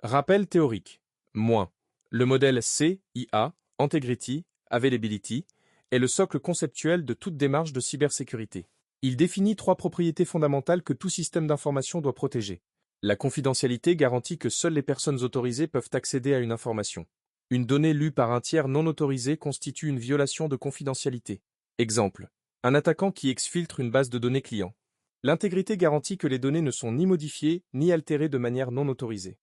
Rappel théorique. Moins. Le modèle CIA, Integrity, Availability, est le socle conceptuel de toute démarche de cybersécurité. Il définit 3 propriétés fondamentales que tout système d'information doit protéger. La confidentialité garantit que seules les personnes autorisées peuvent accéder à une information. Une donnée lue par un tiers non autorisé constitue une violation de confidentialité. Exemple. Un attaquant qui exfiltre une base de données client. L'intégrité garantit que les données ne sont ni modifiées ni altérées de manière non autorisée.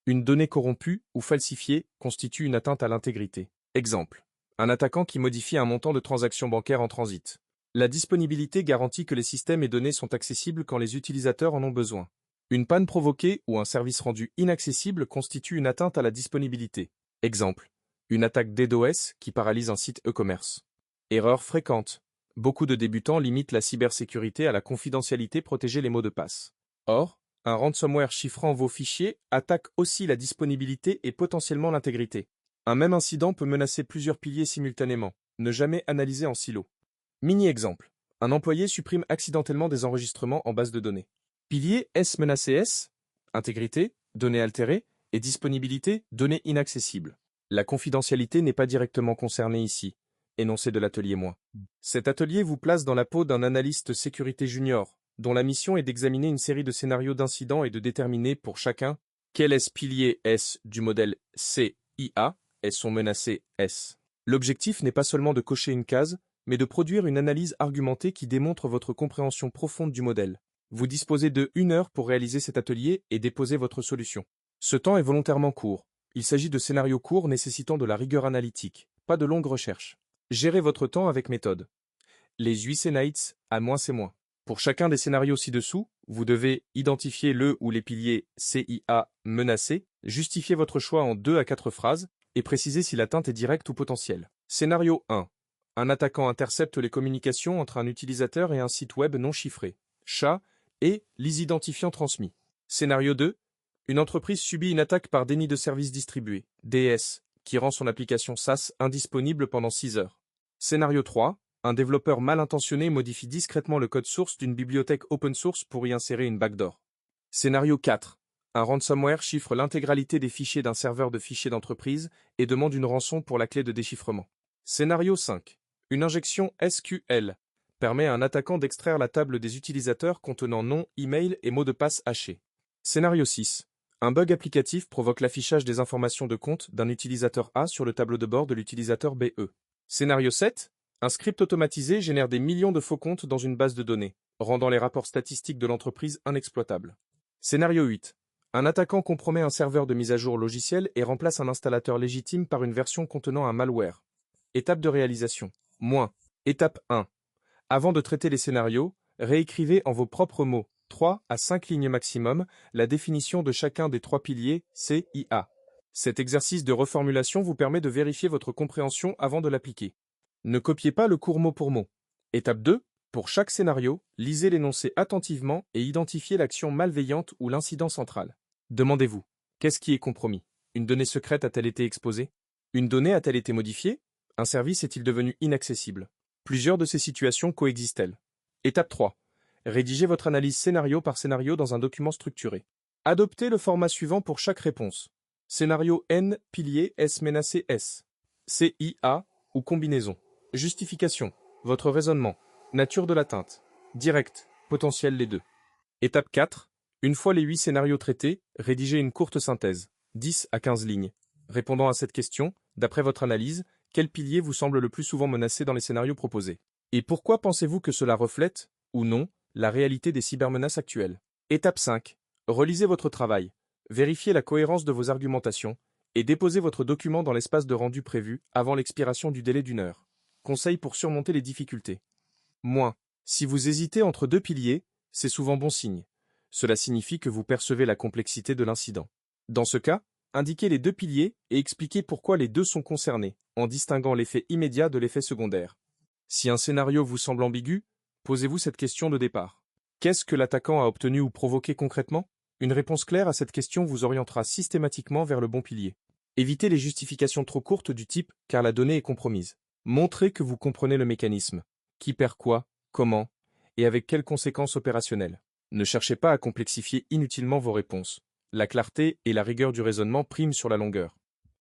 Une donnée corrompue ou falsifiée constitue une atteinte à l'intégrité. Exemple. Un attaquant qui modifie un montant de transaction bancaire en transit. La disponibilité garantit que les systèmes et données sont accessibles quand les utilisateurs en ont besoin. Une panne provoquée ou un service rendu inaccessible constitue une atteinte à la disponibilité. Exemple. Une attaque DDoS qui paralyse un site e-commerce. Erreur fréquente. Beaucoup de débutants limitent la cybersécurité à la confidentialité protéger les mots de passe. Or, un ransomware chiffrant vos fichiers attaque aussi la disponibilité et potentiellement l'intégrité. Un même incident peut menacer plusieurs piliers simultanément, ne jamais analyser en silo. Mini-exemple. Un employé supprime accidentellement des enregistrements en base de données. Pilier S menacé S, intégrité, données altérées, et disponibilité, données inaccessibles. La confidentialité n'est pas directement concernée ici. Énoncé de l'atelier moins. Cet atelier vous place dans la peau d'un analyste sécurité junior, dont la mission est d'examiner une série de scénarios d'incidents et de déterminer pour chacun quel est ce pilier S du modèle CIA et son menacé S. L'objectif n'est pas seulement de cocher une case, mais de produire une analyse argumentée qui démontre votre compréhension profonde du modèle. Vous disposez de 1 heure pour réaliser cet atelier et déposer votre solution. Ce temps est volontairement court. Il s'agit de scénarios courts nécessitant de la rigueur analytique, pas de longues recherches. Gérez votre temps avec méthode. Les 8 scénaits à moins c'est moins. Pour chacun des scénarios ci-dessous, vous devez identifier le ou les piliers CIA menacés, justifier votre choix en 2 à 4 phrases et préciser si l'atteinte est directe ou potentielle. Scénario 1. Un attaquant intercepte les communications entre un utilisateur et un site web non chiffré. Chat et les identifiants transmis. Scénario 2. Une entreprise subit une attaque par déni de service distribué, DS, qui rend son application SaaS indisponible pendant 6 heures. Scénario 3. Un développeur mal intentionné modifie discrètement le code source d'une bibliothèque open source pour y insérer une backdoor. Scénario 4. Un ransomware chiffre l'intégralité des fichiers d'un serveur de fichiers d'entreprise et demande une rançon pour la clé de déchiffrement. Scénario 5. Une injection SQL permet à un attaquant d'extraire la table des utilisateurs contenant nom, email et mots de passe hachés. Scénario 6. Un bug applicatif provoque l'affichage des informations de compte d'un utilisateur A sur le tableau de bord de l'utilisateur BE. Scénario 7. Un script automatisé génère des millions de faux comptes dans une base de données, rendant les rapports statistiques de l'entreprise inexploitables. Scénario 8. Un attaquant compromet un serveur de mise à jour logiciel et remplace un installateur légitime par une version contenant un malware. Étape de réalisation. Moins. Étape 1. Avant de traiter les scénarios, réécrivez en vos propres mots, 3 à 5 lignes maximum, la définition de chacun des 3 piliers CIA. Cet exercice de reformulation vous permet de vérifier votre compréhension avant de l'appliquer. Ne copiez pas le cours mot pour mot. Étape 2. Pour chaque scénario, lisez l'énoncé attentivement et identifiez l'action malveillante ou l'incident central. Demandez-vous, qu'est-ce qui est compromis? Une donnée secrète a-t-elle été exposée? Une donnée a-t-elle été modifiée? Un service est-il devenu inaccessible? Plusieurs de ces situations coexistent-elles? Étape 3. Rédigez votre analyse scénario par scénario dans un document structuré. Adoptez le format suivant pour chaque réponse. Scénario N, pilier S menacé S. CIA ou combinaison. Justification. Votre raisonnement. Nature de l'atteinte. Direct. Potentiel les deux. Étape 4. Une fois les 8 scénarios traités, rédigez une courte synthèse. 10 à 15 lignes. Répondant à cette question, d'après votre analyse, quel pilier vous semble le plus souvent menacé dans les scénarios proposés? Et pourquoi pensez-vous que cela reflète, ou non, la réalité des cybermenaces actuelles? Étape 5. Relisez votre travail. Vérifiez la cohérence de vos argumentations et déposez votre document dans l'espace de rendu prévu avant l'expiration du délai d'1 heure. Conseil pour surmonter les difficultés. Moins. Si vous hésitez entre 2 piliers, c'est souvent bon signe. Cela signifie que vous percevez la complexité de l'incident. Dans ce cas, indiquez les 2 piliers et expliquez pourquoi les 2 sont concernés, en distinguant l'effet immédiat de l'effet secondaire. Si un scénario vous semble ambigu, posez-vous cette question de départ. Qu'est-ce que l'attaquant a obtenu ou provoqué concrètement? Une réponse claire à cette question vous orientera systématiquement vers le bon pilier. Évitez les justifications trop courtes du type « car la donnée est compromise ». Montrez que vous comprenez le mécanisme. Qui perd quoi, comment, et avec quelles conséquences opérationnelles. Ne cherchez pas à complexifier inutilement vos réponses. La clarté et la rigueur du raisonnement priment sur la longueur.